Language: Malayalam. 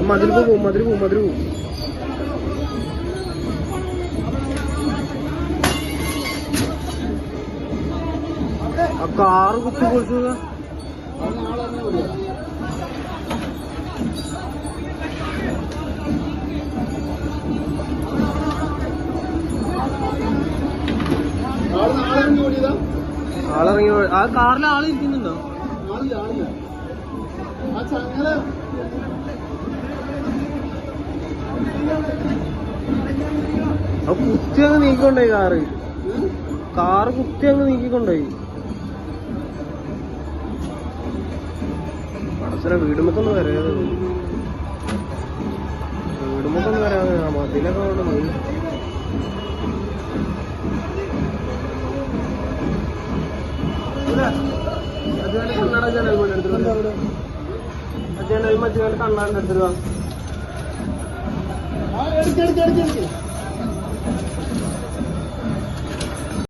മതിൽ പോവും മതിൽ പോവും മതിൽ പോവും. ആ കാറ് കുത്തി പൊളിച്ചു. ആളിറങ്ങി. ആ കാറിൽ ആള് ഇരിക്കുന്നുണ്ടോ? ആ കുത്തി അങ്ങ് നീക്കിക്കൊണ്ടായി കാറ് കുത്തി അങ്ങ് നീക്കിക്കൊണ്ടായി. പടച്ചനെ വീടുമ്പൊക്കൊന്നും വരാതെ ആ മതിലൊക്കെ കൊണ്ട് പോയി. കണ്ണാട ജനൽ മറ്റേ കണ്ണാടിന്റെ എടുത്തിരുവാ.